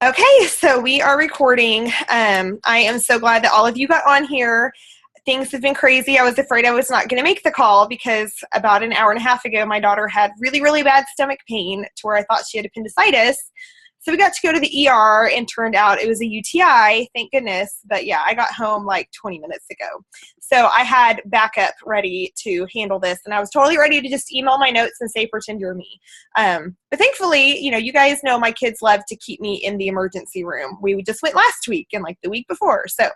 Okay, so we are recording. I am so glad that all of you got on here. Things have been crazy. I was afraid I was not going to make the call because about an hour and a half ago, my daughter had really, really bad stomach pain to where I thought she had appendicitis. So we got to go to the ER and turned out it was a UTI, thank goodness. But yeah, I got home like 20 minutes ago. So I had backup ready to handle this, and I was totally ready to just email my notes and say, pretend you're me. But thankfully, you guys know my kids love to keep me in the emergency room. We just went last week and like the week before. So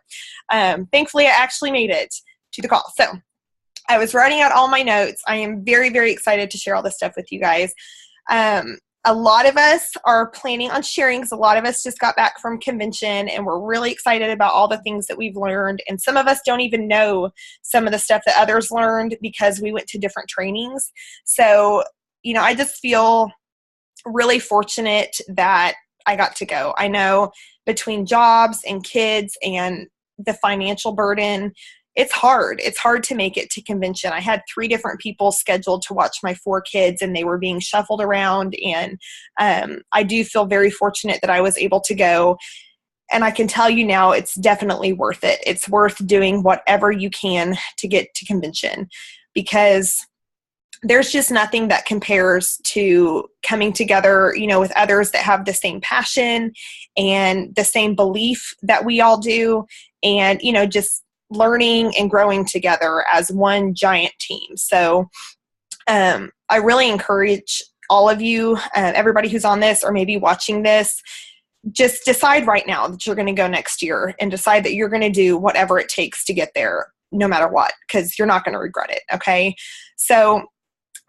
thankfully, I actually made it to the call. So I was writing out all my notes. I am very, very excited to share all this stuff with you guys. A lot of us are planning on sharing because a lot of us just got back from convention and we're really excited about all the things that we've learned. And some of us don't even know some of the stuff that others learned because we went to different trainings. So, I just feel really fortunate that I got to go. I know between jobs and kids and the financial burden, it's hard. It's hard to make it to convention. I had 3 different people scheduled to watch my 4 kids and they were being shuffled around. And I do feel very fortunate that I was able to go. And I can tell you now, it's definitely worth it. It's worth doing whatever you can to get to convention because there's just nothing that compares to coming together, with others that have the same passion and the same belief that we all do. And, just learning and growing together as one giant team. So I really encourage all of you, everybody who's on this or maybe watching this, just decide right now that you're going to go next year and decide that you're going to do whatever it takes to get there, no matter what, because you're not going to regret it. Okay. So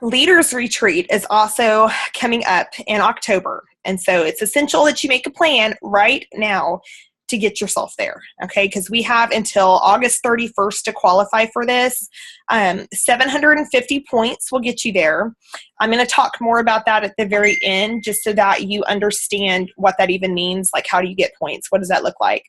Leaders Retreat is also coming up in October. And so it's essential that you make a plan right now to get yourself there, okay? Because we have until August 31st to qualify for this. 750 points will get you there. I'm going to talk more about that at the very end, just so that you understand what that even means. Like, how do you get points? What does that look like?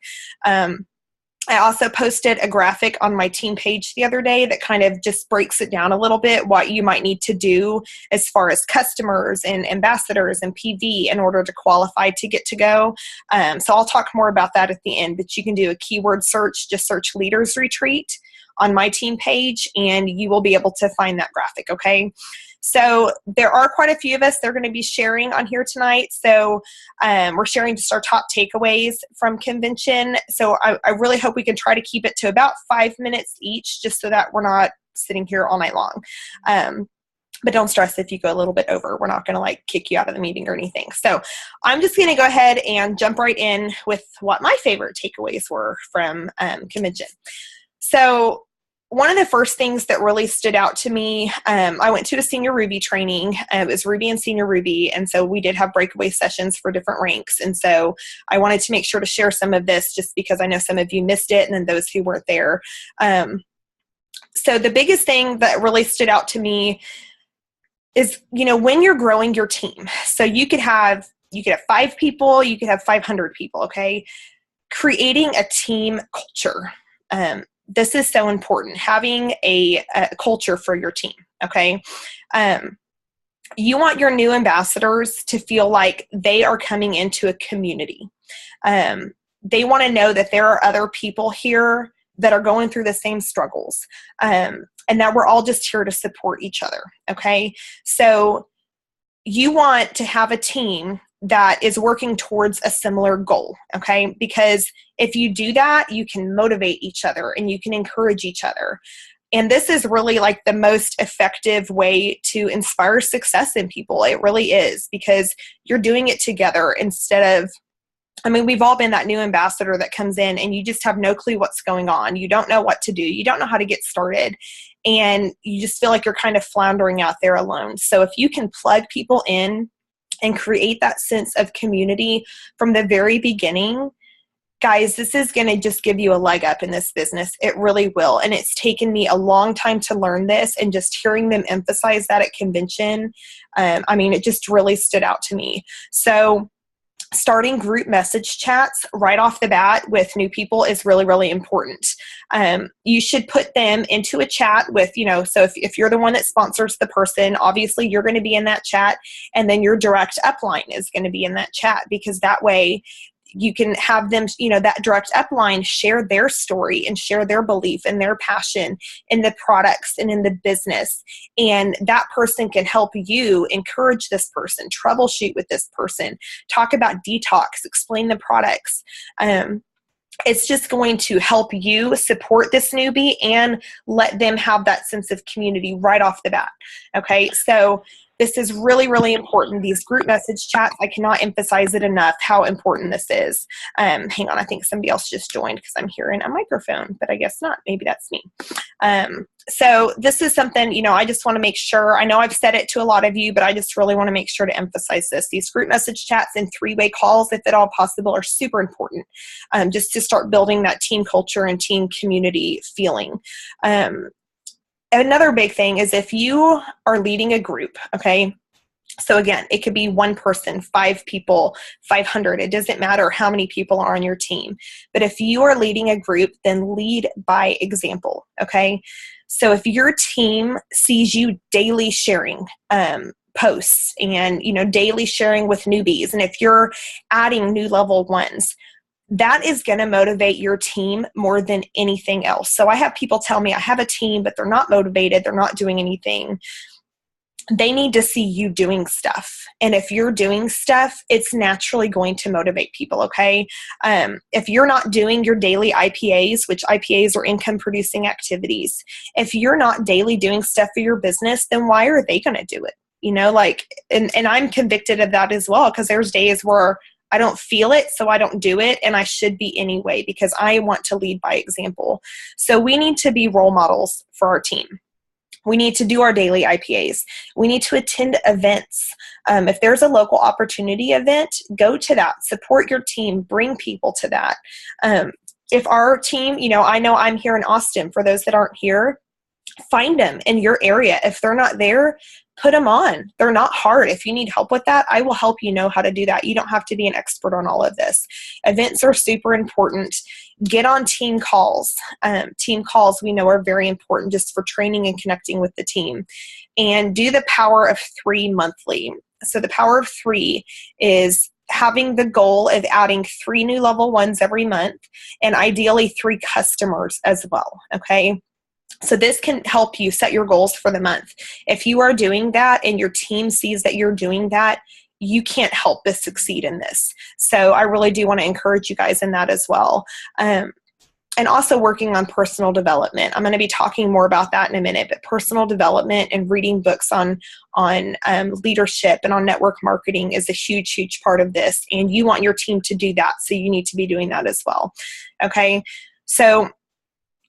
I also posted a graphic on my team page the other day that kind of just breaks it down a little bit, what you might need to do as far as customers and ambassadors and PV in order to qualify to get to go. So I'll talk more about that at the end, but you can do a keyword search, just search Leaders Retreat on my team page, and you will be able to find that graphic, okay? So there are quite a few of us that are going to be sharing on here tonight. So we're sharing just our top takeaways from convention. So I really hope we can try to keep it to about 5 minutes each, just so that we're not sitting here all night long. But don't stress if you go a little bit over. We're not going to kick you out of the meeting or anything. So I'm just going to go ahead and jump right in with what my favorite takeaways were from convention. So one of the first things that really stood out to me, I went to a senior Ruby training. It was Ruby and senior Ruby. And so we did have breakaway sessions for different ranks. And so I wanted to make sure to share some of this just because I know some of you missed it and then those who weren't there. So the biggest thing that really stood out to me is, when you're growing your team, so you could have 5 people, you could have 500 people, okay? Creating a team culture. This is so important, having a culture for your team, okay? You want your new ambassadors to feel like they are coming into a community. They want to know that there are other people here that are going through the same struggles, and that we're all just here to support each other, okay? So you want to have a team that is working towards a similar goal, okay? Because if you do that, you can motivate each other and you can encourage each other. And this is really the most effective way to inspire success in people. It really is, because you're doing it together instead of, we've all been that new ambassador that comes in and you just have no clue what's going on. You don't know what to do. You don't know how to get started. And you just feel like you're kind of floundering out there alone. So if you can plug people in and create that sense of community from the very beginning, guys, this is going to just give you a leg up in this business. It really will. And it's taken me a long time to learn this, and just hearing them emphasize that at convention, it just really stood out to me. So starting group message chats right off the bat with new people is really, really important. You should put them into a chat with, so if you're the one that sponsors the person, obviously you're going to be in that chat, and then your direct upline is going to be in that chat, because that way You can have them, that direct upline share their story and share their belief and their passion in the products and in the business. And that person can help you encourage this person, troubleshoot with this person, talk about detox, explain the products. It's just going to help you support this newbie and let them have that sense of community right off the bat. Okay, so this is really, really important. These group message chats, I cannot emphasize it enough how important this is. Hang on, I think somebody else just joined because I'm hearing a microphone, but I guess not. Maybe that's me. So this is something, I just want to make sure. I know I've said it to a lot of you, but I just really want to make sure to emphasize this. These group message chats and three-way calls, if at all possible, are super important, just to start building that team culture and team community feeling. Another big thing is if you are leading a group, okay? So again, it could be one person, 5 people, 500. It doesn't matter how many people are on your team. But if you are leading a group, then lead by example, okay? So if your team sees you daily sharing posts and, daily sharing with newbies, and if you're adding new level ones, that is going to motivate your team more than anything else. So I have people tell me I have a team, but they're not motivated. They're not doing anything. They need to see you doing stuff. And if you're doing stuff, it's naturally going to motivate people, okay? If you're not doing your daily IPAs, which IPAs are income producing activities, if you're not daily doing stuff for your business, then why are they going to do it? And I'm convicted of that as well, because there's days where I don't feel it, so I don't do it, and I should be anyway because I want to lead by example. So we need to be role models for our team. We need to do our daily IPAs. We need to attend events. If there's a local opportunity event, go to that. Support your team. Bring people to that. If our team, I know I'm here in Austin. For those that aren't here, find them in your area. If they're not there, put them on. They're not hard. If you need help with that, I will help you know how to do that. You don't have to be an expert on all of this. Events are super important. Get on team calls. Team calls we know are very important just for training and connecting with the team. And do the power of 3 monthly. So the power of 3 is having the goal of adding 3 new level ones every month and ideally 3 customers as well. Okay. So this can help you set your goals for the month. If you are doing that and your team sees that you're doing that, you can't help but succeed in this. So I really do want to encourage you guys in that as well. And also working on personal development. I'm going to be talking more about that in a minute, but personal development and reading books on leadership and on network marketing is a huge, huge part of this. And you want your team to do that. So you need to be doing that as well. Okay. So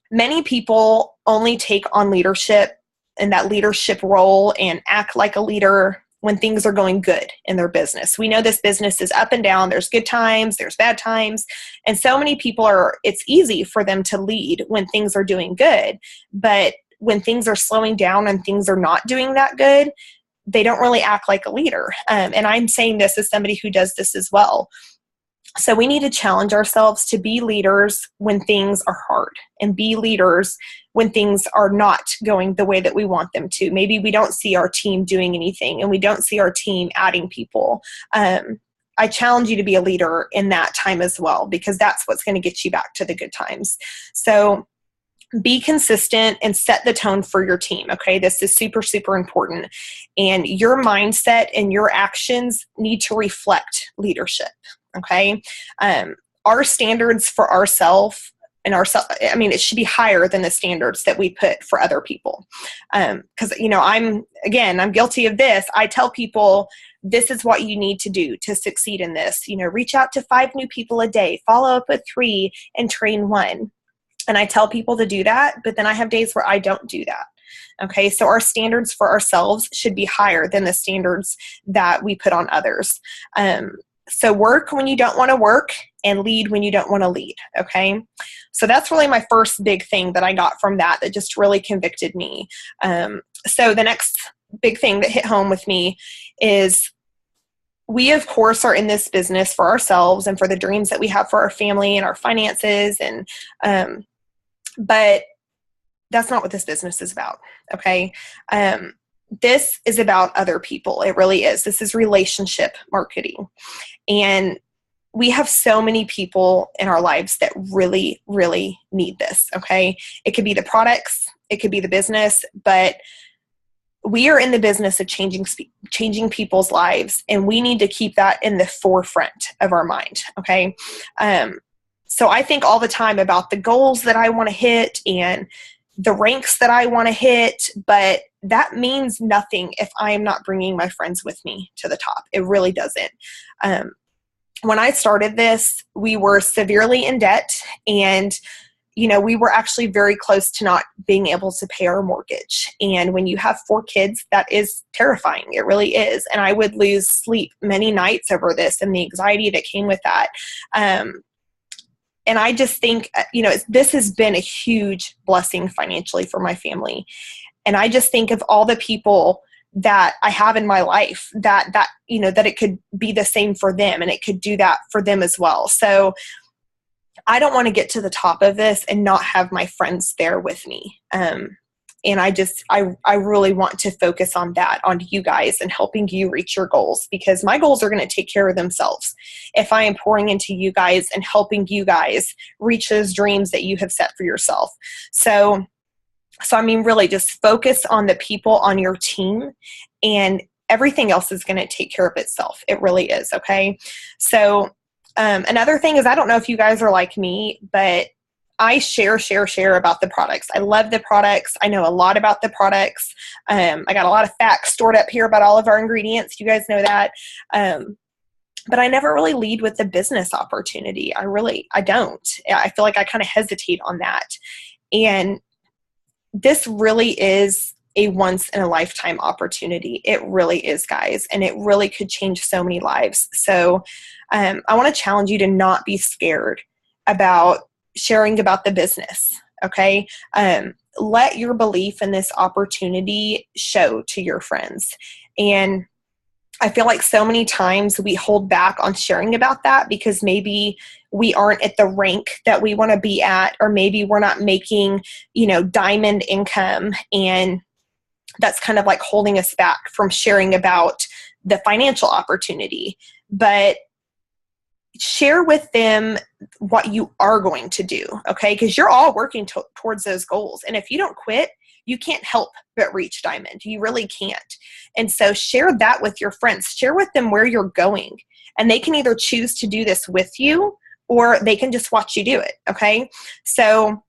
many people only take on leadership and that leadership role and act like a leader when things are going good in their business. We know this business is up and down. There's good times, there's bad times. And so many people it's easy for them to lead when things are doing good. But when things are slowing down and things are not doing that good, they don't really act like a leader. And I'm saying this as somebody who does this as well. So we need to challenge ourselves to be leaders when things are hard and be leaders when things are not going the way that we want them to. Maybe we don't see our team doing anything and we don't see our team adding people. I challenge you to be a leader in that time as well, because that's what's going to get you back to the good times. So be consistent and set the tone for your team. Okay. This is super, super important. And your mindset and your actions need to reflect leadership. Okay. Our standards for ourselves it should be higher than the standards that we put for other people. Cause I'm guilty of this. I tell people, this is what you need to do to succeed in this. Reach out to 5 new people a day, follow up with 3 and train 1. And I tell people to do that, but then I have days where I don't do that. Okay. So our standards for ourselves should be higher than the standards that we put on others. So work when you don't want to work and lead when you don't want to lead. Okay. So that's really my first big thing that I got from that just really convicted me. So the next big thing that hit home with me is we, of course, are in this business for ourselves and for the dreams that we have for our family and our finances. But that's not what this business is about. Okay. This is about other people. It really is. This is relationship marketing. And we have so many people in our lives that really, really need this, okay? It could be the products, it could be the business, but we are in the business of changing people's lives, and we need to keep that in the forefront of our mind, okay? So I think all the time about the goals that I want to hit and the ranks that I want to hit, but that means nothing if I am not bringing my friends with me to the top. It really doesn't. When I started this, we were severely in debt, and we were actually very close to not being able to pay our mortgage. And when you have 4 kids, that is terrifying. It really is. And I would lose sleep many nights over this and the anxiety that came with that. And I just think, this has been a huge blessing financially for my family. And I just think of all the people that I have in my life that it could be the same for them, and it could do that for them as well. So I don't want to get to the top of this and not have my friends there with me. And I really want to focus on that, on you guys and helping you reach your goals, because my goals are going to take care of themselves if I am pouring into you guys and helping you guys reach those dreams that you have set for yourself. So I mean, really just focus on the people on your team, and everything else is going to take care of itself. It really is. Okay. So another thing is, I don't know if you guys are like me, but I share about the products. I love the products. I know a lot about the products. I got a lot of facts stored up here about all of our ingredients. You guys know that. But I never really lead with the business opportunity. I don't. I feel like I kind of hesitate on that. And this really is a once in a lifetime opportunity. It really is, guys. And it really could change so many lives. So I want to challenge you to not be scared about sharing about the business. Okay. Let your belief in this opportunity show to your friends. And I feel like so many times we hold back on sharing about that because maybe we aren't at the rank that we want to be at, or maybe we're not making, diamond income. And that's kind of like holding us back from sharing about the financial opportunity. But share with them what you are going to do, okay? Because you're all working towards those goals. And if you don't quit, you can't help but reach diamond. You really can't. And so share that with your friends. Share with them where you're going. And they can either choose to do this with you, or they can just watch you do it, okay? So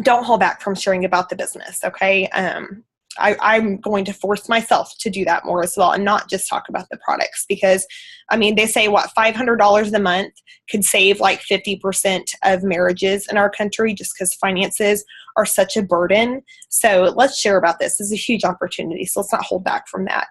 don't hold back from sharing about the business, okay? I'm going to force myself to do that more as well, and not just talk about the products, because they say $500 a month could save like 50% of marriages in our country, just because finances are such a burden. So let's share about this. This is a huge opportunity. So let's not hold back from that.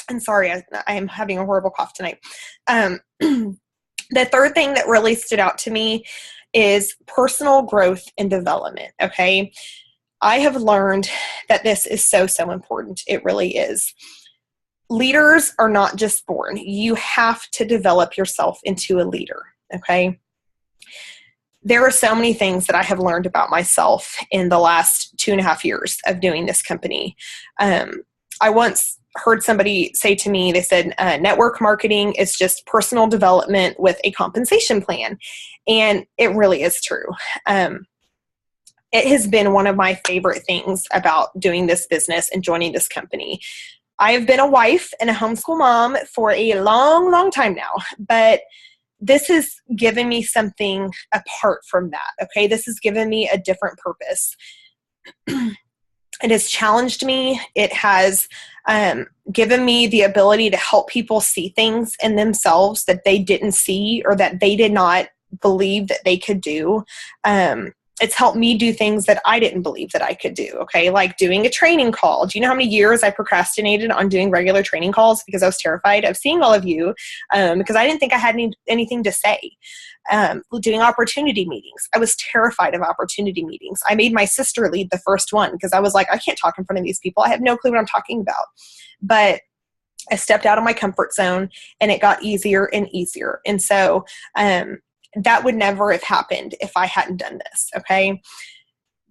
I'm sorry, I am having a horrible cough tonight. The third thing that really stood out to me is personal growth and development. Okay. I have learned that this is so, so important. It really is. Leaders are not just born. You have to develop yourself into a leader, okay? There are so many things that I have learned about myself in the last 2.5 years of doing this company. I once heard somebody say to me, they said, network marketing is just personal development with a compensation plan. And it really is true. It has been one of my favorite things about doing this business and joining this company. I have been a wife and a homeschool mom for a long, long time now, but this has given me something apart from that, okay? This has given me a different purpose. It has challenged me. It has given me the ability to help people see things in themselves that they didn't see, or that they did not believe that they could do. It's helped me do things that I didn't believe that I could do, okay? Like doing a training call. Do you know how many years I procrastinated on doing regular training calls because I was terrified of seeing all of you, because I didn't think I had anything to say. Doing opportunity meetings. I was terrified of opportunity meetings. I made my sister lead the first one because I was like, I can't talk in front of these people. I have no clue what I'm talking about. But I stepped out of my comfort zone, and it got easier and easier. And so, that would never have happened if I hadn't done this, okay?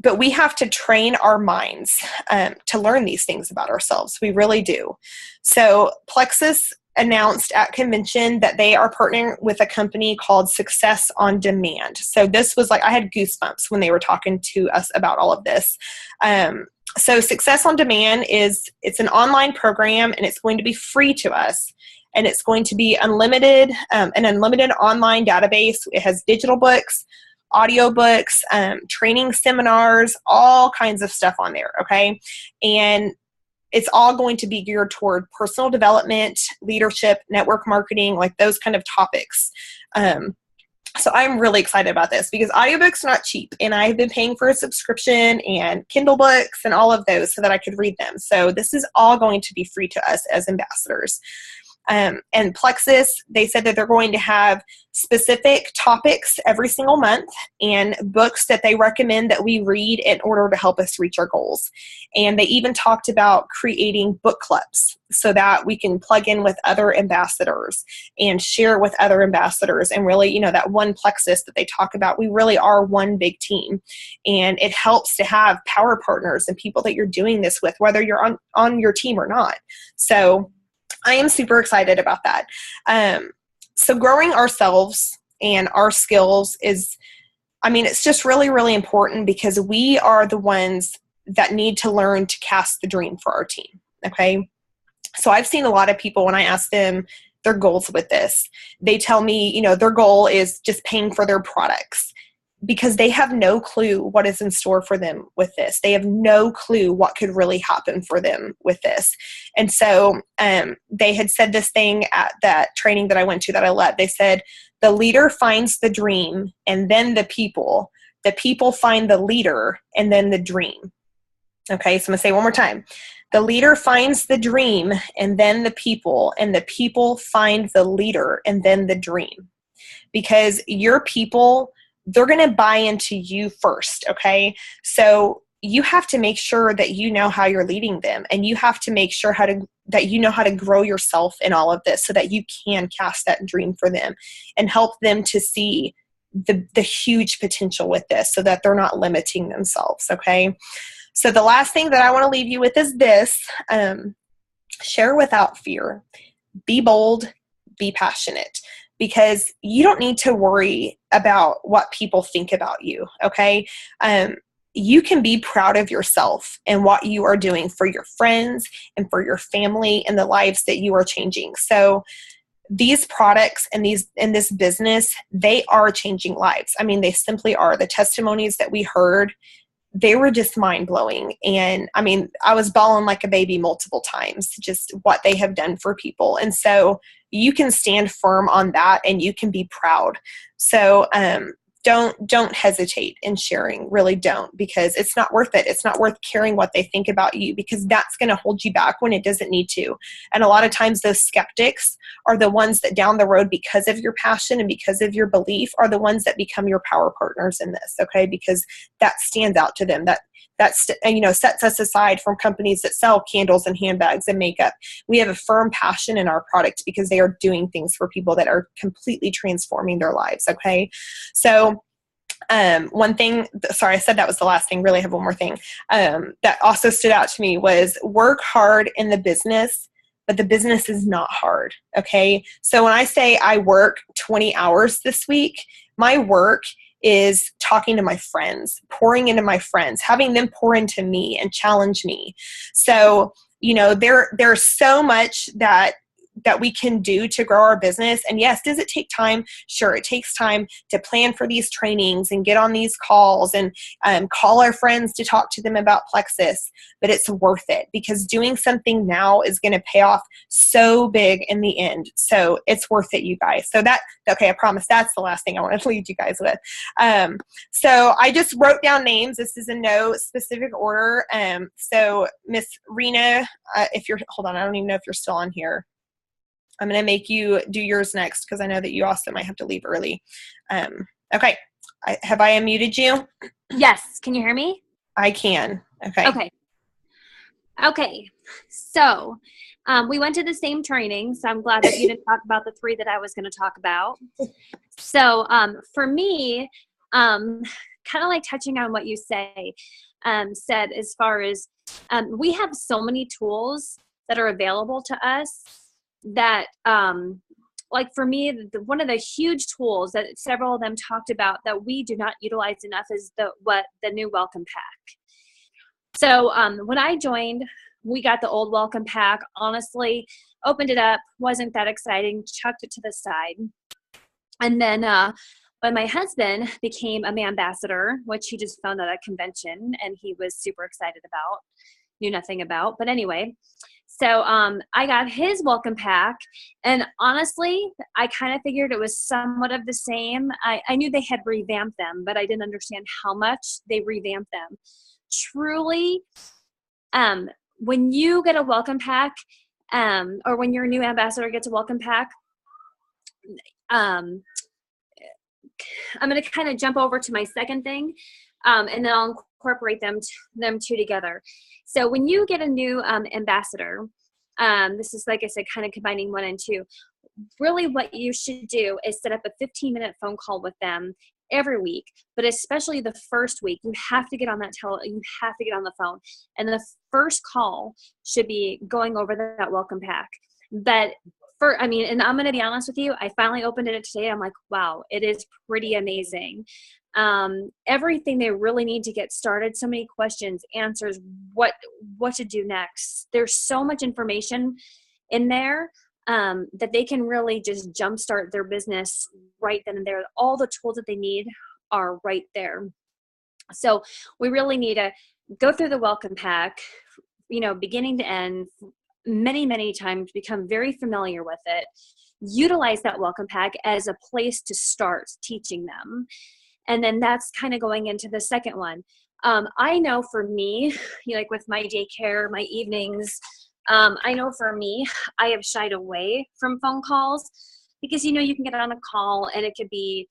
But we have to train our minds to learn these things about ourselves. We really do. So Plexus announced at convention that they are partnering with a company called Success on Demand. So this was like, I had goosebumps when they were talking to us about all of this. So Success on Demand it's an online program, and it's going to be free to us. And it's going to be unlimited, an unlimited online database. It has digital books, audiobooks, training seminars, all kinds of stuff on there, okay? And it's all going to be geared toward personal development, leadership, network marketing, like those kind of topics. So I'm really excited about this because audiobooks are not cheap, and I've been paying for a subscription and Kindle books and all of those so that I could read them. So this is all going to be free to us as ambassadors. And Plexus, they said that they're going to have specific topics every single month and books that they recommend that we read in order to help us reach our goals. And they even talked about creating book clubs so that we can plug in with other ambassadors and share with other ambassadors. And really, that one Plexus that they talk about, we really are one big team. And it helps to have power partners and people that you're doing this with, whether you're on your team or not. So I am super excited about that. So growing ourselves and our skills it's just really, really important because we are the ones that need to learn to cast the dream for our team. Okay. So I've seen a lot of people when I ask them their goals with this, they tell me, their goal is just paying for their products, because they have no clue what is in store for them with this. They have no clue what could really happen for them with this. And so they had said this thing at that training that I went to that I led. They said, the leader finds the dream and then the people find the leader and then the dream. Okay, so I'm going to say it one more time. The leader finds the dream and then the people find the leader and then the dream. Because your people, they're going to buy into you first, okay? So you have to make sure that you know how you're leading them, and you have to make sure that you know how to grow yourself in all of this so that you can cast that dream for them and help them to see the huge potential with this so that they're not limiting themselves, okay? So the last thing that I want to leave you with is this: share without fear. Be bold, be passionate. Because you don't need to worry about what people think about you, okay? You can be proud of yourself and what you are doing for your friends and for your family and the lives that you are changing. So these products and this business, they are changing lives. They simply are. The testimonies that we heard, they were just mind-blowing. And I was bawling like a baby multiple times, just what they have done for people. And so you can stand firm on that and you can be proud. So don't hesitate in sharing. Really don't, because it's not worth it. It's not worth caring what they think about you, because that's going to hold you back when it doesn't need to. And a lot of times those skeptics are the ones that down the road, because of your passion and because of your belief, are the ones that become your power partners in this, okay? Because that stands out to them. That's sets us aside from companies that sell candles and handbags and makeup. We have a firm passion in our product because they are doing things for people that are completely transforming their lives, okay? So one thing, sorry, I said that was the last thing, really I have one more thing, that also stood out to me was work hard in the business, but the business is not hard, okay? So when I say I work 20 hours this week, my work is talking to my friends, pouring into my friends, having them pour into me and challenge me. So, there's so much that we can do to grow our business. And yes, does it take time? Sure, it takes time to plan for these trainings and get on these calls and call our friends to talk to them about Plexus. But it's worth it, because doing something now is going to pay off so big in the end. So it's worth it, you guys. So I promise that's the last thing I want to leave you guys with. So I just wrote down names. This is in no specific order. So Miss Rena, hold on, I don't even know if you're still on here. I'm going to make you do yours next because I know that you also might have to leave early. Okay. Have I unmuted you? Yes. Can you hear me? I can. Okay. Okay. So we went to the same training, so I'm glad that you didn't talk about the 3 that I was going to talk about. So for me, kind of like touching on what you said as far as we have so many tools that are available to us that like for me, one of the huge tools that several of them talked about that we do not utilize enough is the new welcome pack. So when I joined, we got the old welcome pack. Honestly, opened it up, wasn't that exciting, chucked it to the side. And then when my husband became a ambassador, which he just found at a convention and he was super excited about, knew nothing about. But anyway, so I got his welcome pack, and honestly, I kind of figured it was somewhat of the same. I knew they had revamped them, but I didn't understand how much they revamped them. Truly, when you get a welcome pack, or when your new ambassador gets a welcome pack, I'm going to kind of jump over to my second thing, and then I'll incorporate them two together. So when you get a new ambassador, this is, like I said, kind of combining one and two. Really what you should do is set up a 15-minute phone call with them every week, but especially the first week. You have to get on you have to get on the phone. And the first call should be going over that welcome pack. But and I'm going to be honest with you, I finally opened it today. I'm like, wow, it is pretty amazing. Everything they really need to get started, so many questions, answers, what to do next. There's so much information in there that they can really just jumpstart their business right then and there. All the tools that they need are right there. So we really need to go through the welcome pack, beginning to end, many, many times, become very familiar with it, utilize that welcome pack as a place to start teaching them. And then that's kind of going into the second one. I know for me, like with my daycare, my evenings, I know for me, I have shied away from phone calls because, you can get on a call and it could be,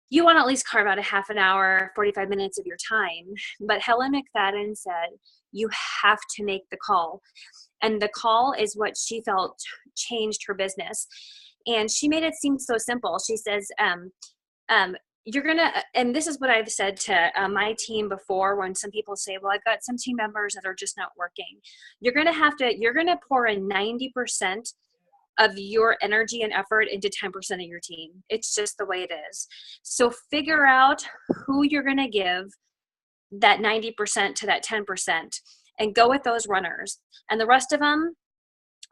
you want to at least carve out a half an hour, 45 minutes of your time. But Helen McFadden said, you have to make the call. And the call is what she felt changed her business. And she made it seem so simple. She says, you're going to, and this is what I've said to my team before when some people say, well, I've got some team members that are just not working. You're going to pour in 90% of your energy and effort into 10% of your team. It's just the way it is. So figure out who you're going to give that 90% to that 10% and go with those runners. And the rest of them,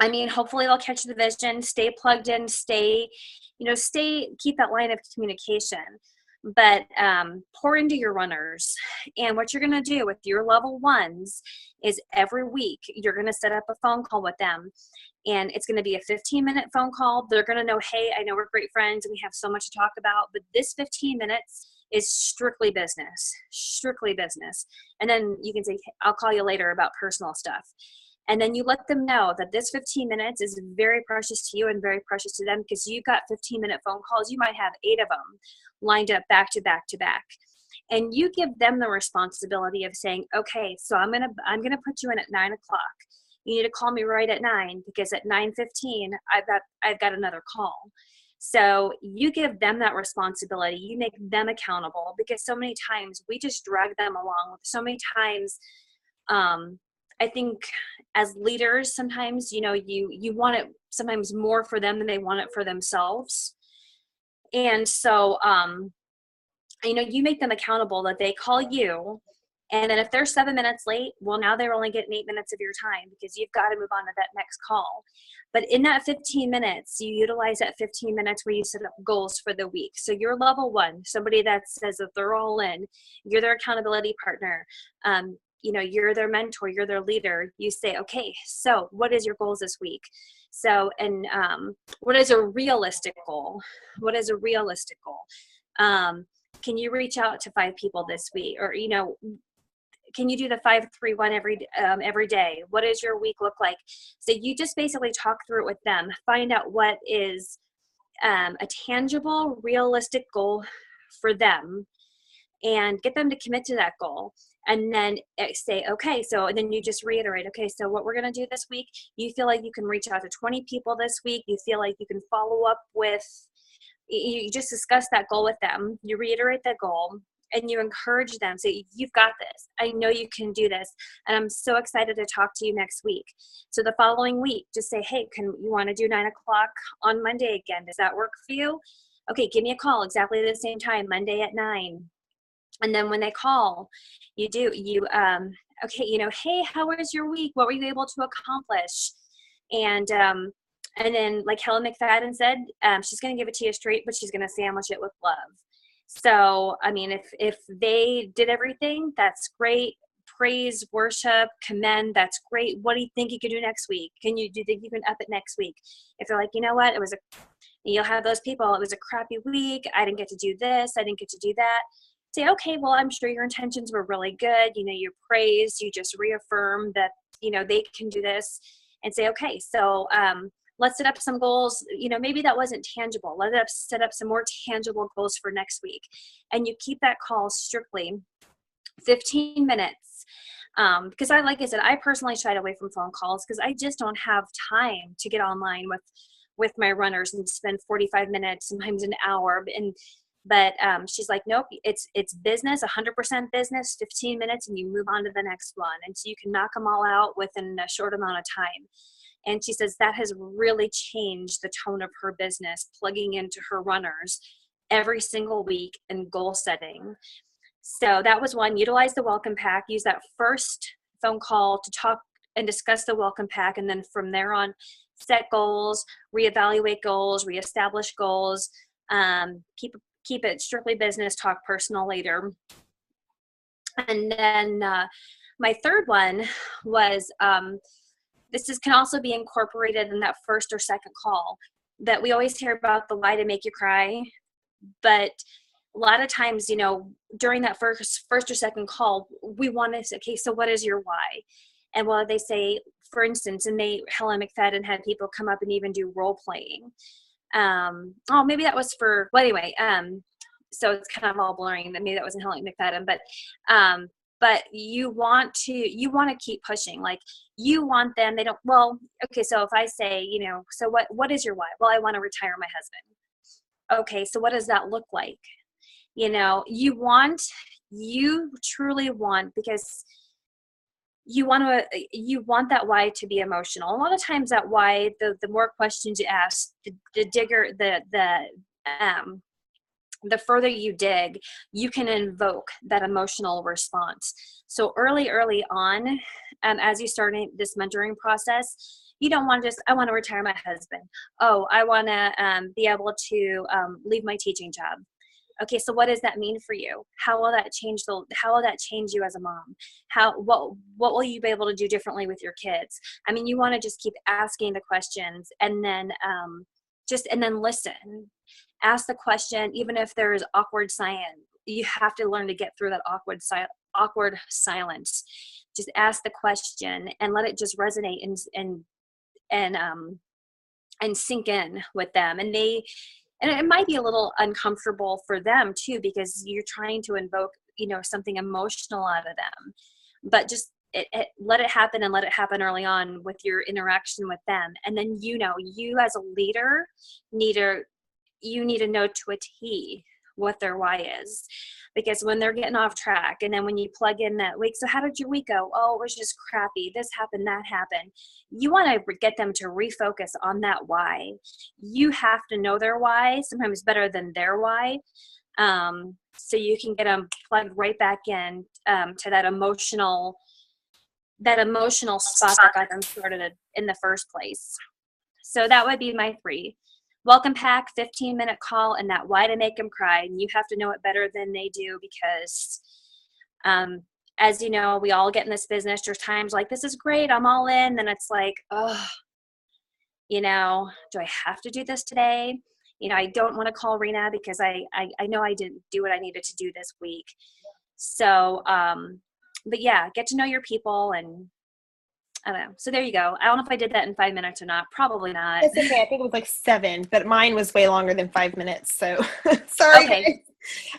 hopefully they'll catch the vision, stay plugged in, keep that line of communication. But pour into your runners. And what you're going to do with your level ones is every week you're going to set up a phone call with them. And it's going to be a 15-minute phone call. They're going to know, hey, I know we're great friends and we have so much to talk about, but this 15 minutes is strictly business. And then you can say, I'll call you later about personal stuff. And then you let them know that this 15 minutes is very precious to you and very precious to them, because you've got 15-minute phone calls. You might have 8 of them lined up back to back to back. And you give them the responsibility of saying, okay, so I'm gonna put you in at 9 o'clock. You need to call me right at 9, because at 9:15 I've got another call. So you give them that responsibility. You make them accountable, because so many times we just drag them along. So many times, I think as leaders, sometimes, you want it sometimes more for them than they want it for themselves. And so, you make them accountable that they call you. And then if they're 7 minutes late, well, now they're only getting 8 minutes of your time, because you've got to move on to that next call. But in that 15 minutes, you utilize that 15 minutes where you set up goals for the week. So you're level one, somebody that says that they're all in, you're their accountability partner. You're their mentor, you're their leader. You say, okay, so what is your goals this week? So, and what is a realistic goal? Can you reach out to 5 people this week? Or, can you do the 5-3-1 every day? What does your week look like? So you just basically talk through it with them, find out what is a tangible, realistic goal for them, and get them to commit to that goal. And then say, okay, so then you just reiterate, okay, so what we're going to do this week, you feel like you can reach out to 20 people this week. You feel like you can follow up with, you just discuss that goal with them. You reiterate that goal. and you encourage them. Say, you've got this. I know you can do this. And I'm so excited to talk to you next week. So the following week, just say, hey, you want to do 9 o'clock on Monday again? Does that work for you? Okay, give me a call exactly the same time, Monday at 9. And then when they call, okay, hey, how was your week? What were you able to accomplish? And then, like Helen McFadden said, she's going to give it to you straight, but she's going to sandwich it with love. So, I mean, if they did everything, that's great. Praise, worship, commend, that's great. What do you think you could do next week? Do you think you can up it next week? If they're like, you know what, you'll have those people, it was a crappy week. I didn't get to do this. I didn't get to do that. Say, okay, well, I'm sure your intentions were really good. You praised, you just reaffirm that, they can do this, and say, okay, so let's set up some goals. Maybe that wasn't tangible. Let's set up some more tangible goals for next week. And you keep that call strictly 15 minutes. Because like I said, I personally shied away from phone calls because I just don't have time to get online with my runners and spend 45 minutes, sometimes an hour. But she's like, nope, it's business, 100% business, 15 minutes, and you move on to the next one. And so you can knock them all out within a short amount of time. And she says that has really changed the tone of her business, plugging into her runners every single week and goal setting. So that was one. Utilize the welcome pack. Use that first phone call to talk and discuss the welcome pack. And then from there on, set goals, reevaluate goals, reestablish goals, keep it strictly business, talk personal later. And then my third one was, can also be incorporated in that first or second call, that we always hear about the why to make you cry. But a lot of times, during that first or second call, we want to say, okay, so what is your why? And they say, for instance, Helen McFadden had people come up and even do role playing. Maybe that was so it's kind of all blurring. Maybe that wasn't Helen McFadden, but you want to keep pushing. Like, you want them, they don't, okay, so if I say, so what is your why? Well, I want to retire my husband. Okay, so what does that look like? You truly want, because you want that why to be emotional. A lot of times that why, the more questions you ask, the further you dig, you can invoke that emotional response. So early on, as you start this mentoring process, you don't want to just, I want to retire my husband. Oh, I want to be able to leave my teaching job. Okay, so what does that mean for you? How will that change you as a mom? What will you be able to do differently with your kids? I mean, you want to just keep asking the questions, and then listen. Ask the question, even if there is awkward silence. You have to learn to get through that awkward silence. Just ask the question and let it just resonate and sink in with them. And it might be a little uncomfortable for them too, because you're trying to invoke, something emotional out of them. But just let it happen, and let it happen early on with your interaction with them. And then, you as a leader need to know to a T what their why is. Because when they're getting off track, and then when you plug in that week, so how did your week go? Oh, it was just crappy. This happened, that happened. You want to get them to refocus on that why. You have to know their why, sometimes better than their why. So you can get them plugged right back in to that emotional spot that got them started in the first place. So that would be my 3. Welcome pack, 15-minute call, and that why to make them cry. And you have to know it better than they do, because as you know, we all get in this business. There's times like, this is great, I'm all in. Then it's like, oh, do I have to do this today? I don't want to call Rena because I know I didn't do what I needed to do this week. So, but yeah, get to know your people, and I don't know. So there you go. I don't know if I did that in 5 minutes or not. Probably not. It's okay. I think it was like 7, but mine was way longer than 5 minutes. So sorry. Okay.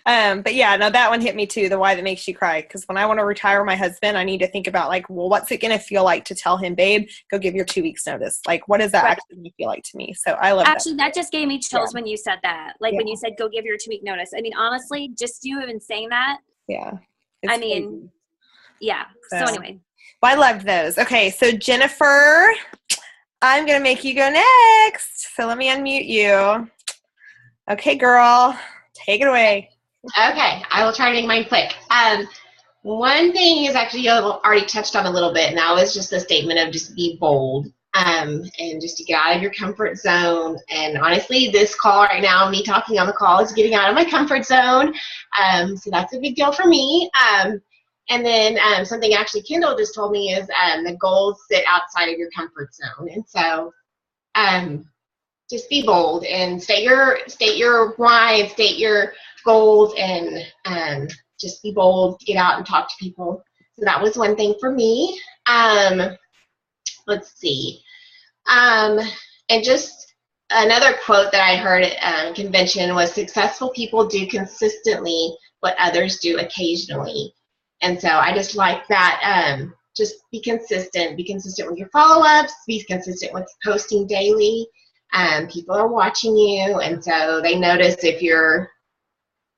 But yeah, no, that one hit me too. The why that makes you cry. Because when I want to retire my husband, I need to think about like, well, what's it going to feel like to tell him, babe, go give your 2 weeks notice? Like, what does that actually gonna feel like to me? So I love actually, that just gave me chills when you said that. Like when you said, go give your 2 week notice. I mean, honestly, just you even saying that. Yeah. I mean, crazy. Yeah. So anyway. Well, I loved those. Okay. So Jennifer, I'm going to make you go next. So let me unmute you. Okay, girl, take it away. Okay, I will try to make mine quick. One thing is actually you already touched on a little bit, and that was just the statement of just be bold, and just to get out of your comfort zone. And honestly, this call right now, me talking on the call, is getting out of my comfort zone. So that's a big deal for me. And then something actually Kendall just told me is the goals sit outside of your comfort zone, and so just be bold and state your why and state your goals, and just be bold, get out and talk to people. So that was one thing for me. Let's see. And just another quote that I heard at convention was, successful people do consistently what others do occasionally. And so I just like that. Just be consistent with your follow-ups, be consistent with posting daily. People are watching you, and so they notice if you're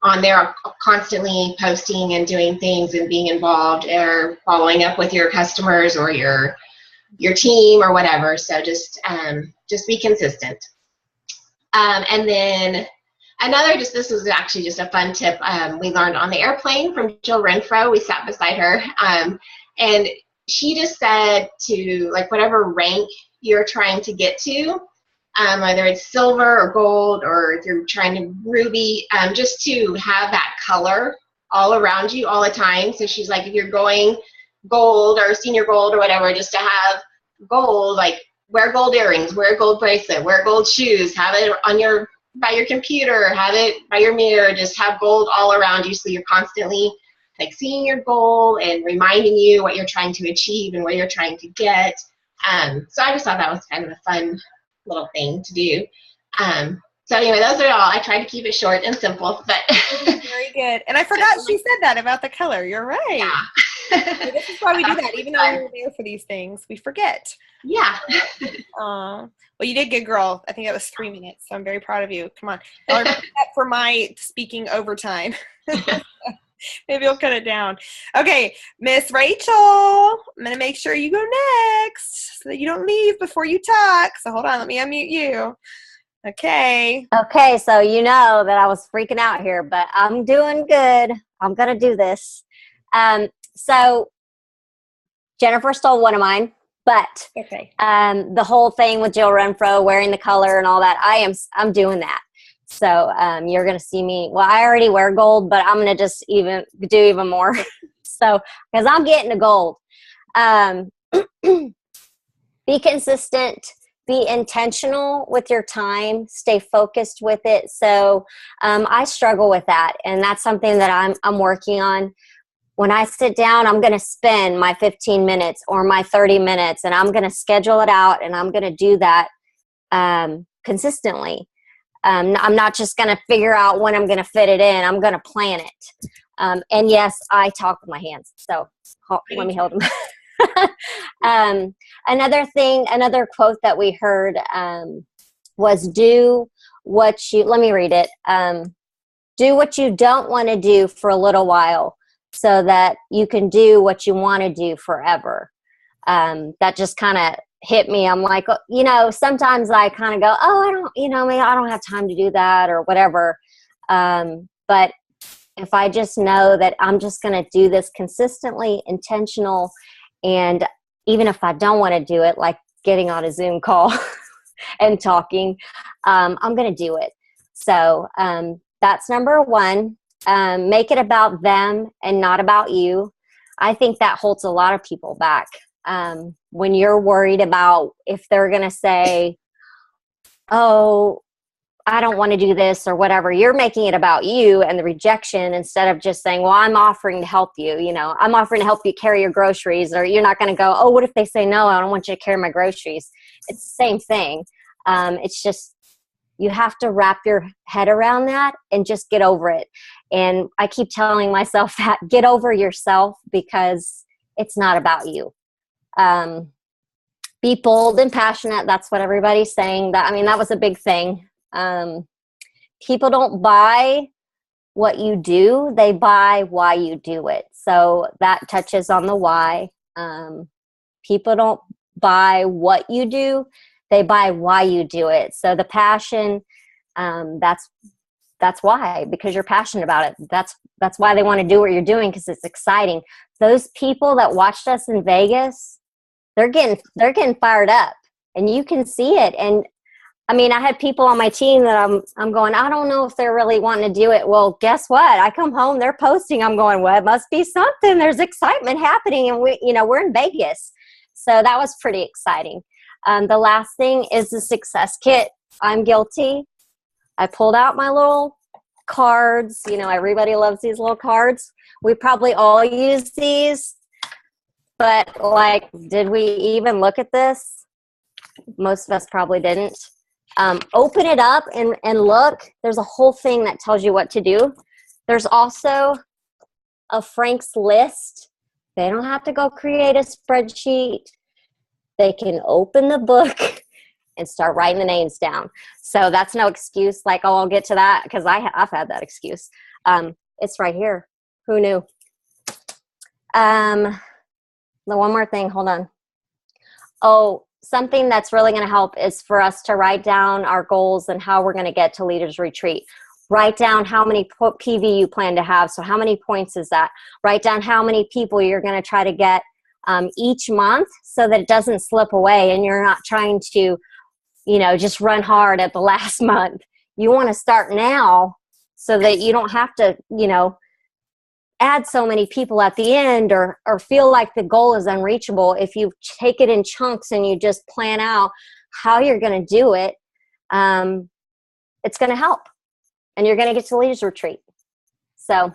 on there constantly posting and doing things and being involved or following up with your customers or your team or whatever. So just be consistent. And then this was actually just a fun tip we learned on the airplane from Jill Renfro. We sat beside her, and she just said to, like, whatever rank you're trying to get to, whether it's silver or gold, or if you're trying to ruby, just to have that color all around you all the time. So she's like, if you're going gold or senior gold or whatever, just to have gold, like wear gold earrings, wear a gold bracelet, wear gold shoes, have it on by your computer, have it by your mirror, just have gold all around you so you're constantly like seeing your goal and reminding you what you're trying to achieve and what you're trying to get. So I just thought that was kind of a fun little thing to do. So anyway, those are all. I tried to keep it short and simple, but very good. And I forgot she said that about the color. You're right. Yeah. So this is why we do that. Even though we were there for these things, we forget. Yeah. Well, you did good, girl. I think that was 3 minutes, so I'm very proud of you. Come on. Y'all are for my speaking overtime. Maybe I'll cut it down. Okay, Miss Rachel, I'm going to make sure you go next so that you don't leave before you talk. So hold on, let me unmute you. Okay. Okay, so you know that I was freaking out here, but I'm doing good. I'm going to do this. So Jennifer stole one of mine, but okay. The whole thing with Jill Renfro wearing the color and all that, I'm doing that. So you're going to see me. Well, I already wear gold, but I'm going to just do even more. So, because I'm getting the gold. Be consistent. Be intentional with your time. Stay focused with it. So I struggle with that, and that's something that I'm working on. When I sit down, I'm going to spend my 15 minutes or my 30 minutes, and I'm going to schedule it out, and I'm going to do that consistently. I'm not just going to figure out when I'm going to fit it in. I'm going to plan it. And yes, I talk with my hands. So let me hold them. Another quote that we heard was let me read it. Do what you don't want to do for a little while so that you can do what you want to do forever. That just kind of hit me. I'm like, sometimes I kind of go, maybe I don't have time to do that or whatever. But if I just know that I'm just going to do this consistently, intentional, and even if I don't want to do it, like getting on a Zoom call and talking, I'm going to do it. So that's number one. Make it about them and not about you. I think that holds a lot of people back. When you're worried about if they're going to say, oh, I don't want to do this or whatever, you're making it about you and the rejection instead of just saying, well, I'm offering to help you. I'm offering to help you carry your groceries, or you're not going to go, oh, what if they say no, I don't want you to carry my groceries. It's the same thing. It's just You have to wrap your head around that and just get over it. And I keep telling myself that, get over yourself, because it's not about you. Be bold and passionate. That's what everybody's saying. That was a big thing. People don't buy what you do, they buy why you do it. So that touches on the why. People don't buy what you do, they buy why you do it. So the passion, that's why, because you're passionate about it. That's why they want to do what you're doing, because it's exciting. Those people that watched us in Vegas, they're getting fired up, and you can see it. And I had people on my team that I'm going, I don't know if they're really wanting to do it. Well, guess what? I come home, they're posting. I'm going, well, it must be something. There's excitement happening, and we're in Vegas. So that was pretty exciting. The last thing is the success kit. I'm guilty. I pulled out my little cards. Everybody loves these little cards. We probably all use these, but did we even look at this? Most of us probably didn't. Open it up and look. There's a whole thing that tells you what to do. There's also a Frank's list. They don't have to go create a spreadsheet. They can open the book and start writing the names down. So that's no excuse I'll get to that, because I've had that excuse. It's right here. Who knew? The one more thing. Hold on. Oh, something that's really going to help is for us to write down our goals and how we're going to get to Leaders Retreat. Write down how many PV you plan to have. So how many points is that? Write down how many people you're going to try to get each month, so that it doesn't slip away and you're not trying to, just run hard at the last month. You want to start now so that you don't have to, add so many people at the end or feel like the goal is unreachable. If you take it in chunks and you just plan out how you're going to do it, it's going to help, and you're going to get to Leaders Retreat. So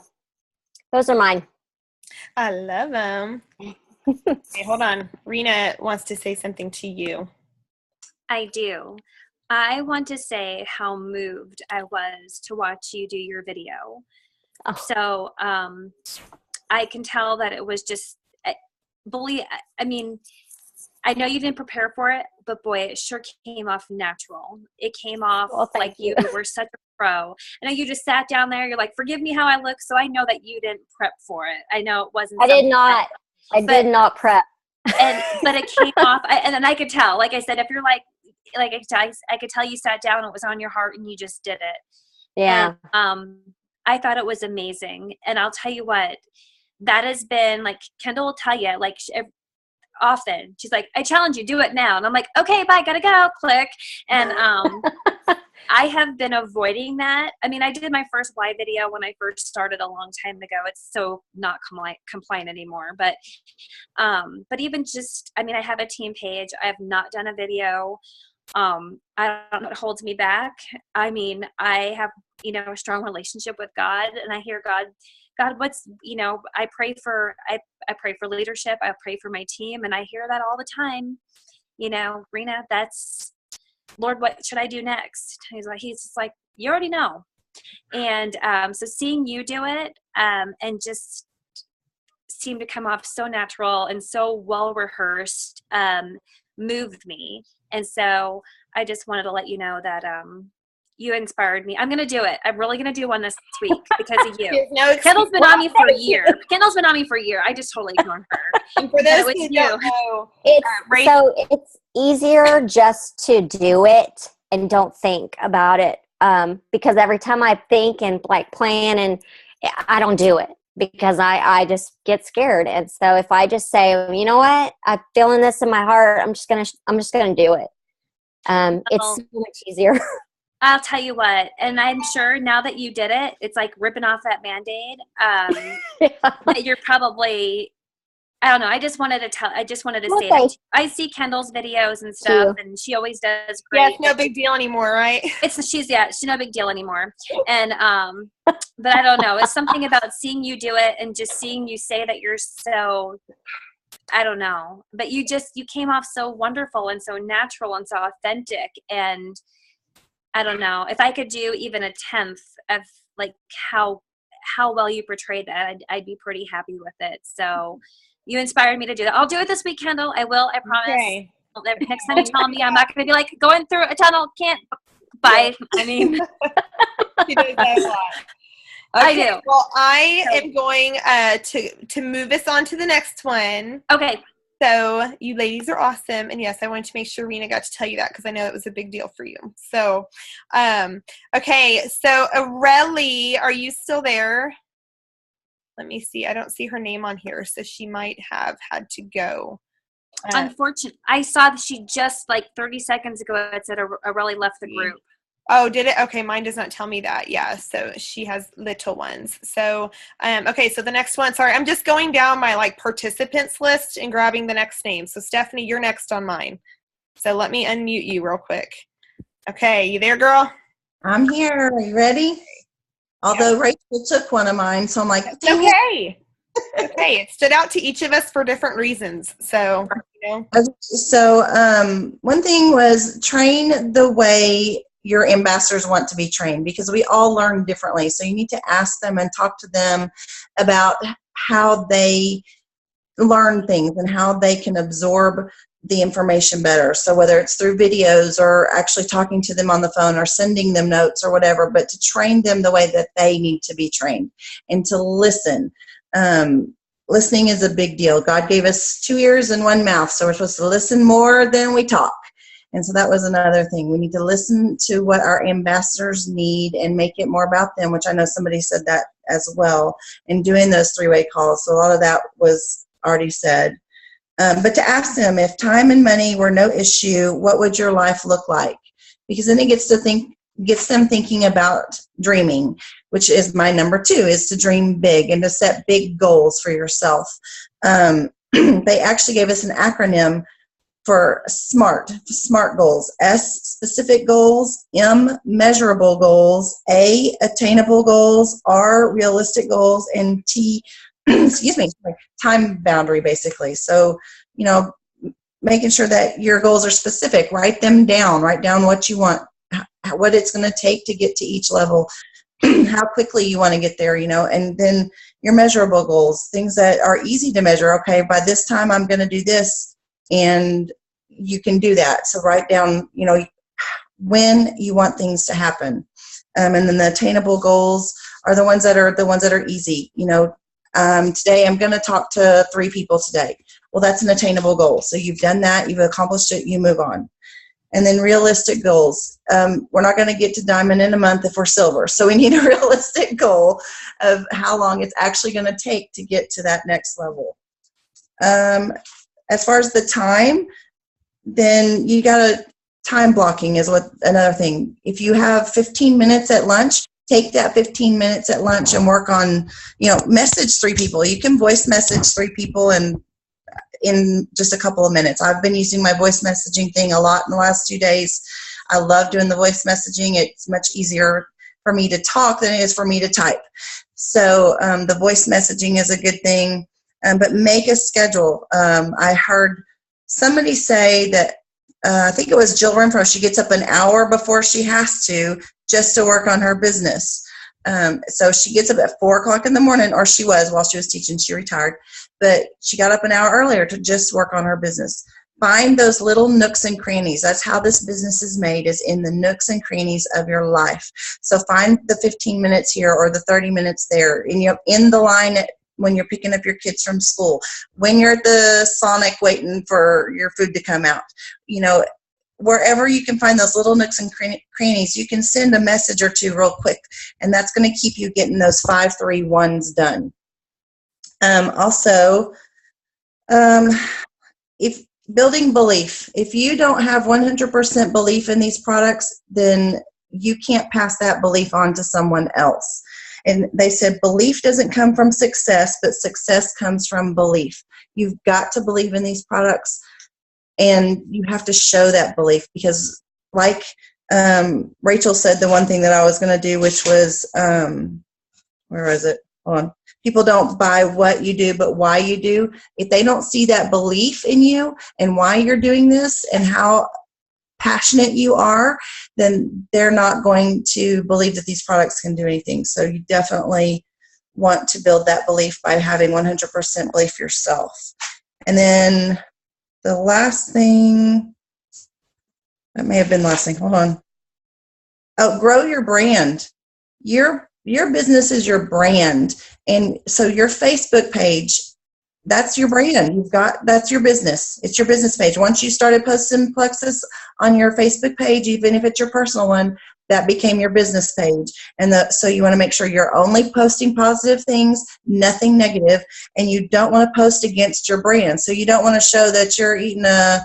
those are mine. I love them. Okay, hold on. Rena wants to say something to you. I do. I want to say how moved I was to watch you do your video. Oh. So I can tell that it was just, I know you didn't prepare for it, but boy, it sure came off natural. It came off like you were such a pro. I know you just sat down there. You're like, forgive me how I look. So I know that you didn't prep for it. I know it wasn't. I did not prep. But it came off. And I could tell, like I said, if you're I could tell you sat down and it was on your heart and you just did it. Yeah. And, I thought it was amazing. And I'll tell you what, that has been Kendall will tell you, often she's like, I challenge you, do it now. And I'm like, okay, bye, gotta go, click. And I have been avoiding that. I did my first live video when I first started a long time ago. It's so not compliant anymore. But even just, I have a team page. I have not done a video. I don't know what holds me back. I have, a strong relationship with God, and I hear God, what's, I pray for leadership. I pray for my team. And I hear that all the time, Rena, that's, Lord, what should I do next? He's just like, you already know. And so seeing you do it and just seem to come off so natural and so well rehearsed moved me. And so I just wanted to let you know that you inspired me. I'm going to do it. I'm really going to do one this week because of you. Kendall's been on me for a year. I just totally ignored her. And for those who don't know, it's easier just to do it and don't think about it. Because every time I think and plan, and I don't do it because I just get scared. And so if I just say, you know what, I'm feeling this in my heart, I'm just gonna do it. It's so much easier. I'll tell you what, and I'm sure now that you did it, it's like ripping off that Band-Aid. That you're probably, I don't know. I just wanted to say that. I see Kendall's videos and stuff, and she always does great. Yeah, it's no big deal anymore, right? She's no big deal anymore. And but I don't know. It's something about seeing you do it and just seeing you say that you're so, I don't know. But you came off so wonderful and so natural and so authentic, and I don't know, if I could do even a tenth of like how well you portrayed that, I'd be pretty happy with it. So you inspired me to do that. I'll do it this week, Kendall. I will. I promise. Okay. Next time you tell me, I'm not going to be like going through a tunnel. Can't. Bye. I mean, She does that a lot. I Okay, do. well, I am going to move us on to the next one. Okay. So you ladies are awesome. And yes, I wanted to make sure Rena got to tell you that because I know it was a big deal for you. So, okay. So Aurelie, are you still there? Let me see. I don't see her name on here. So she might have had to go. Unfortunately, I saw that she just like 30 seconds ago, it said Aurelie left the group. Oh, did it? Okay, mine does not tell me that. Yeah, so she has little ones. So, okay, so the next one, sorry, I'm just going down my like participants list and grabbing the next name. So Stephanie, you're next on mine. So let me unmute you real quick. Okay, you there, girl? I'm here. Are you ready? Although Rachel took one of mine, so I'm like, dang it. Okay. Okay, it stood out to each of us for different reasons. So, you know. So one thing was train the way your ambassadors want to be trained, because we all learn differently. So you need to ask them and talk to them about how they learn things and how they can absorb the information better. So whether it's through videos or actually talking to them on the phone or sending them notes or whatever, but to train them the way that they need to be trained and to listen. Listening is a big deal. God gave us 2 ears and 1 mouth, so we're supposed to listen more than we talk. And so that was another thing. We need to listen to what our ambassadors need and make it more about them, which I know somebody said that as well, and doing those 3-way calls. So a lot of that was already said. But to ask them, if time and money were no issue, what would your life look like? Because then it gets them thinking about dreaming, which is my number 2, is to dream big and to set big goals for yourself. They actually gave us an acronym for SMART goals. S, specific goals. M, measurable goals. A, attainable goals. R, realistic goals. And T, time boundary, basically. So, making sure that your goals are specific. Write them down. Write down what you want, what it's going to take to get to each level, how quickly you want to get there, and then your measurable goals, things that are easy to measure. Okay, by this time I'm going to do this, and you can do that. So write down, when you want things to happen. And then the attainable goals are the ones that are easy. Today I'm going to talk to 3 people today. Well, that's an attainable goal. So you've done that, you've accomplished it, you move on. And then realistic goals. We're not going to get to diamond in a month if we're silver. So we need a realistic goal of how long it's actually going to take to get to that next level. As far as the time, then you got to, time blocking is another thing. If you have 15 minutes at lunch, take that 15 minutes at lunch and work on, message 3 people. You can voice message 3 people and in just a couple of minutes. I've been using my voice messaging thing a lot in the last 2 days. I love doing the voice messaging. It's much easier for me to talk than it is for me to type. So the voice messaging is a good thing, but make a schedule. I heard somebody say that, I think it was Jill Renfro, she gets up an hour before she has to just to work on her business. So she gets up at 4 o'clock in the morning, or she was while she was teaching. She retired, but she got up an hour earlier to just work on her business. Find those little nooks and crannies. That's how this business is made, is in the nooks and crannies of your life. So find the 15 minutes here or the 30 minutes there, in the line when you're picking up your kids from school, when you're at the Sonic waiting for your food to come out. Wherever you can find those little nooks and crannies, you can send a message or 2 real quick, and that's going to keep you getting those 5-3-1s done. Also, if building belief, if you don't have 100% belief in these products, then you can't pass that belief on to someone else. And they said belief doesn't come from success, but success comes from belief. You've got to believe in these products, and you have to show that belief, because like Rachel said, the one thing that I was going to do, which was, where is it? Hold on. People don't buy what you do, but why you do. If they don't see that belief in you and why you're doing this and how passionate you are, then they're not going to believe that these products can do anything. So you definitely want to build that belief by having 100% belief yourself. And then the last thing, that may have been the last thing, hold on. Oh, grow your brand. Your business is your brand. And so your Facebook page, that's your brand. That's your business. It's your business page. Once you started posting Plexus on your Facebook page, even if it's your personal one, that became your business page. And so you want to make sure you're only posting positive things, nothing negative, and you don't want to post against your brand. So you don't want to show that you're eating a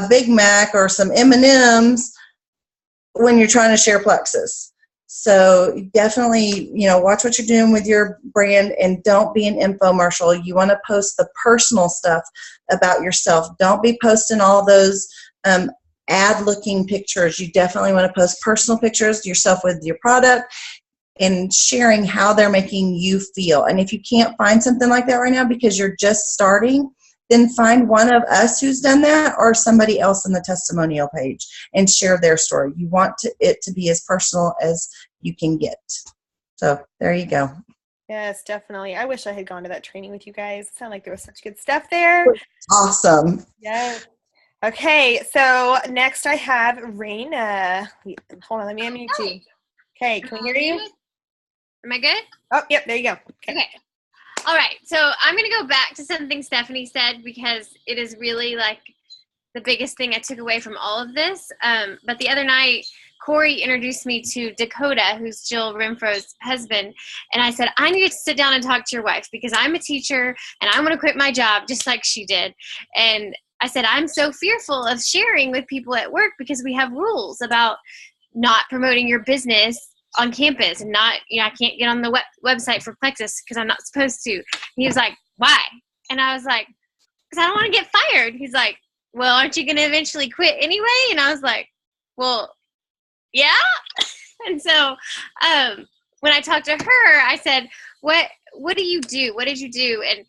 Big Mac or some M&Ms when you're trying to share Plexus. So definitely, watch what you're doing with your brand, and don't be an infomercial. You want to post the personal stuff about yourself. Don't be posting all those ad-looking pictures. You definitely want to post personal pictures yourself with your product and sharing how they're making you feel. And if you can't find something like that right now because you're just starting, then find one of us who's done that or somebody else in the testimonial page and share their story. You want it to be as personal as you can get. So there you go. Yes, definitely. I wish I had gone to that training with you guys. It sounded like there was such good stuff there. Awesome. Yes. Okay, so next I have Raina. Hold on, let me unmute you. Okay, can we hear you? Am I good? Oh, yep, there you go. Okay. All right, so I'm going to go back to something Stephanie said because it is really like the biggest thing I took away from all of this. But the other night, Corey introduced me to Dakota, who's Jill Renfro's husband. And I said, I need to sit down and talk to your wife because I'm a teacher and I want to quit my job just like she did. And I said, I'm so fearful of sharing with people at work because we have rules about not promoting your business on campus and not, I can't get on the website for Plexus because I'm not supposed to. And he was like, why? And I was like, because I don't want to get fired. He's like, well, aren't you going to eventually quit anyway? And I was like, well, yeah. And so when I talked to her, I said, what do you do? What did you do? And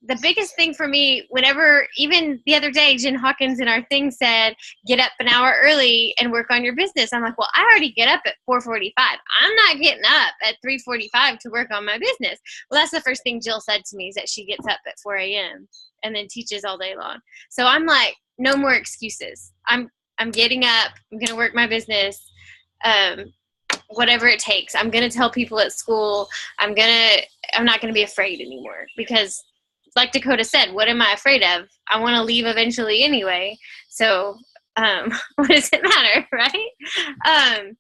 the biggest thing for me, whenever, even the other day, Jen Hawkins in our thing said, get up an hour early and work on your business. I'm like, well, I already get up at 4:45. I'm not getting up at 3:45 to work on my business. Well, that's the first thing Jill said to me is that she gets up at 4 a.m. and then teaches all day long. So I'm like, no more excuses. I'm getting up. I'm going to work my business. Whatever it takes. I'm going to tell people at school. I'm not going to be afraid anymore because like Dakota said, what am I afraid of? I want to leave eventually anyway. So what does it matter, right?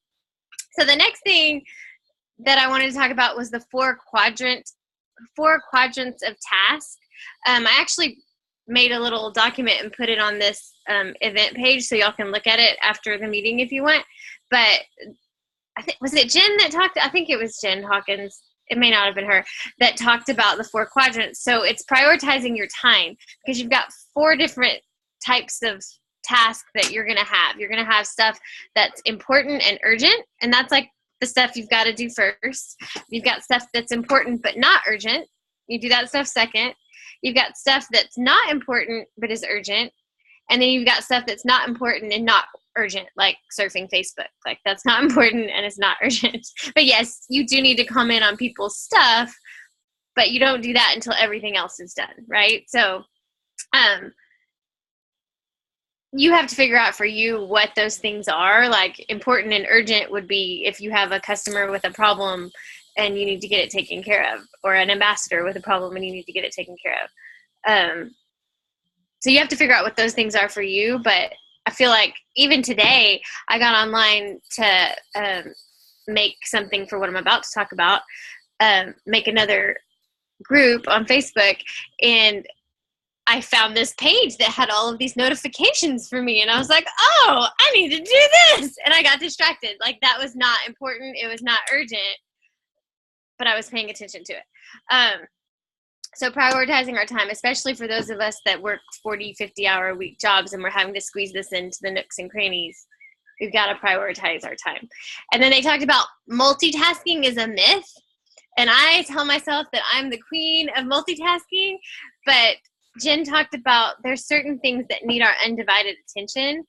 So the next thing that I wanted to talk about was the four quadrants of task. I actually made a little document and put it on this event page so y'all can look at it after the meeting if you want. But I think, was it Jen that talked? I think it was Jen Hawkins. It may not have been her that talked about the four quadrants. So it's prioritizing your time because you've got 4 different types of tasks that you're going to have. You're going to have stuff that's important and urgent, and that's like the stuff you've got to do first. You've got stuff that's important but not urgent. You do that stuff second. You've got stuff that's not important but is urgent. And then you've got stuff that's not important and not urgent, like surfing Facebook. Like that's not important and it's not urgent. But yes, you do need to comment on people's stuff, but you don't do that until everything else is done, right? So you have to figure out for you what those things are. Like important and urgent would be if you have a customer with a problem and you need to get it taken care of, or an ambassador with a problem and you need to get it taken care of. So you have to figure out what those things are for you. But I feel like even today I got online to make something for what I'm about to talk about, make another group on Facebook, and I found this page that had all of these notifications for me, and I was like, oh, I need to do this, and I got distracted. Like that was not important. It was not urgent, but I was paying attention to it. So prioritizing our time, especially for those of us that work 40, 50-hour a week jobs and we're having to squeeze this into the nooks and crannies, we've got to prioritize our time. And then they talked about multitasking is a myth. And I tell myself that I'm the queen of multitasking, but Jen talked about there's certain things that need our undivided attention.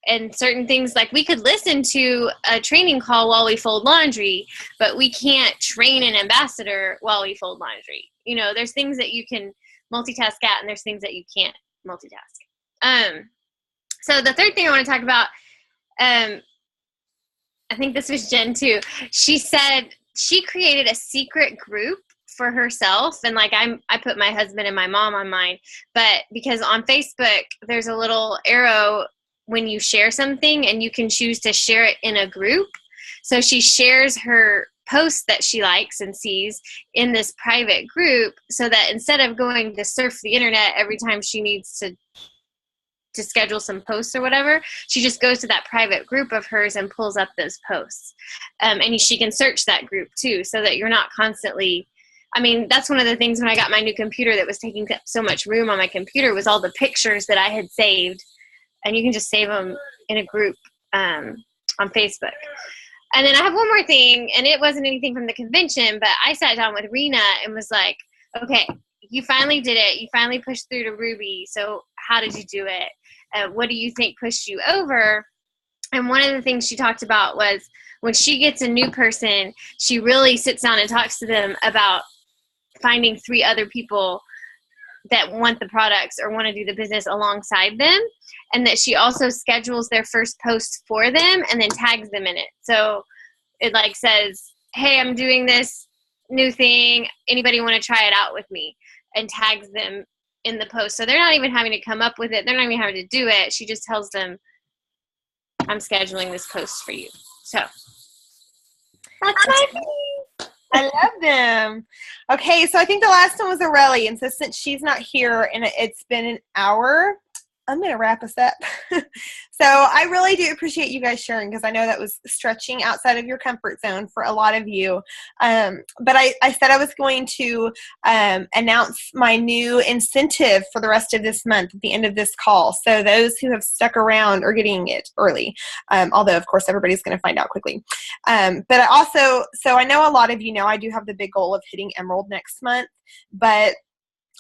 and certain things, like we could listen to a training call while we fold laundry, but we can't train an ambassador while we fold laundry. There's things that you can multitask at, and there's things that you can't multitask. So the third thing I want to talk about, I think this was Jen too. She said she created a secret group for herself, and like I put my husband and my mom on mine, but because on Facebook there's a little arrow when you share something, and you can choose to share it in a group. So she shares her posts that she likes and sees in this private group, so that instead of going to surf the internet every time she needs to schedule some posts or whatever, she just goes to that private group of hers and pulls up those posts. And she can search that group too, so that you're not constantly, that's one of the things when I got my new computer that was taking up so much room on my computer, was all the pictures that I had saved. And you can just save them in a group on Facebook. And then I have one more thing, and it wasn't anything from the convention, but I sat down with Rena and was like, okay, you finally did it. You finally pushed through to Ruby. So how did you do it? What do you think pushed you over? And one of the things she talked about was when she gets a new person, she really sits down and talks to them about finding 3 other people that want the products or want to do the business alongside them, and that she also schedules their first post for them and then tags them in it. So it like says, hey, I'm doing this new thing. Anybody want to try it out with me? And tags them in the post. So they're not even having to come up with it. They're not even having to do it. She just tells them, I'm scheduling this post for you. So that's my thing. I love them. Okay, so I think the last one was Aurelie, and so since she's not here and it's been an hour, I'm going to wrap us up. So I really do appreciate you guys sharing, because I know that was stretching outside of your comfort zone for a lot of you. But I said I was going to announce my new incentive for the rest of this month at the end of this call. So those who have stuck around are getting it early, although, of course, everybody's going to find out quickly. But I also, so I know a lot of you know I do have the big goal of hitting Emerald next month, but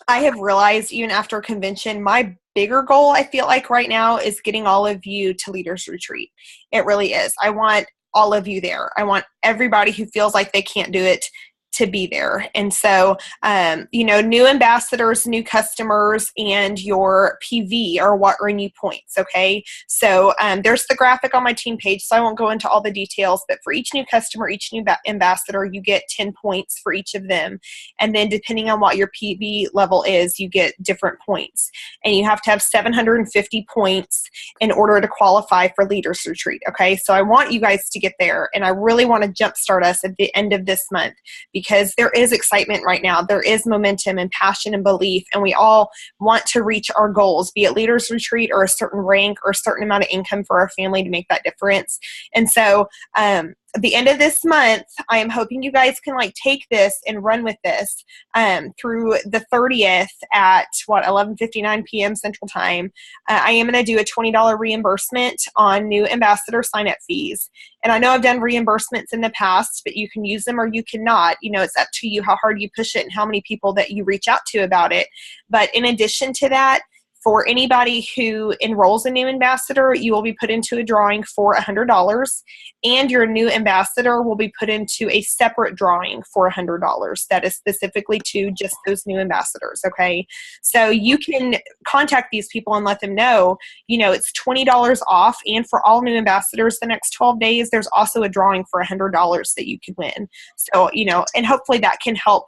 I have realized even after convention, my bigger goal I feel like right now is getting all of you to Leaders Retreat. It really is. I want all of you there. I want everybody who feels like they can't do it to be there. And so, new ambassadors, new customers, and your PV are what earn you points. Okay. So there's the graphic on my team page, so I won't go into all the details, but for each new customer, each new ambassador, you get 10 points for each of them. And then depending on what your PV level is, you get different points. And you have to have 750 points in order to qualify for Leaders Retreat. Okay. So I want you guys to get there, and I really want to jumpstart us at the end of this month, because there is excitement right now. There is momentum and passion and belief, and we all want to reach our goals, be it Leaders Retreat or a certain rank or a certain amount of income for our family to make that difference. And so at the end of this month, I am hoping you guys can take this and run with this through the 30th at 11:59 p.m. Central Time. I am going to do a $20 reimbursement on new ambassador sign-up fees. And I know I've done reimbursements in the past, but you can use them or you cannot. It's up to you how hard you push it and how many people that you reach out to about it. But in addition to that, for anybody who enrolls a new ambassador, you will be put into a drawing for $100, and your new ambassador will be put into a separate drawing for $100 that is specifically to just those new ambassadors, okay? So you can contact these people and let them know, it's $20 off, and for all new ambassadors the next 12 days, there's also a drawing for $100 that you can win. So, and hopefully that can help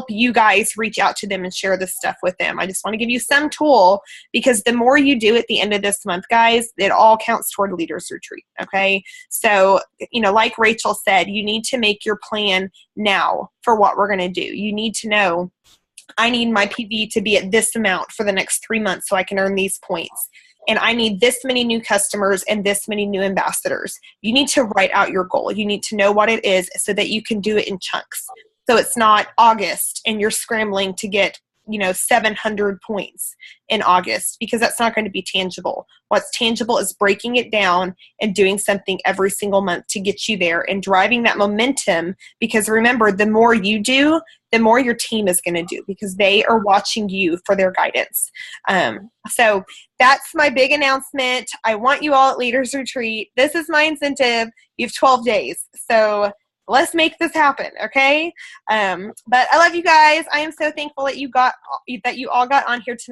you guys reach out to them and share this stuff with them. I just want to give you some tool, because the more you do at the end of this month, guys, it all counts toward Leaders Retreat. Okay. So, like Rachel said, you need to make your plan now for what we're going to do. You need to know, I need my PV to be at this amount for the next 3 months so I can earn these points. And I need this many new customers and this many new ambassadors. You need to write out your goal. You need to know what it is so that you can do it in chunks. So it's not August and you're scrambling to get 700 points in August, because that's not going to be tangible. What's tangible is breaking it down and doing something every single month to get you there and driving that momentum. Because remember, the more you do, the more your team is going to do, because they are watching you for their guidance. So that's my big announcement. I want you all at Leaders Retreat. This is my incentive. You have 12 days. So let's make this happen, okay? But I love you guys. I am so thankful that you all got on here tonight.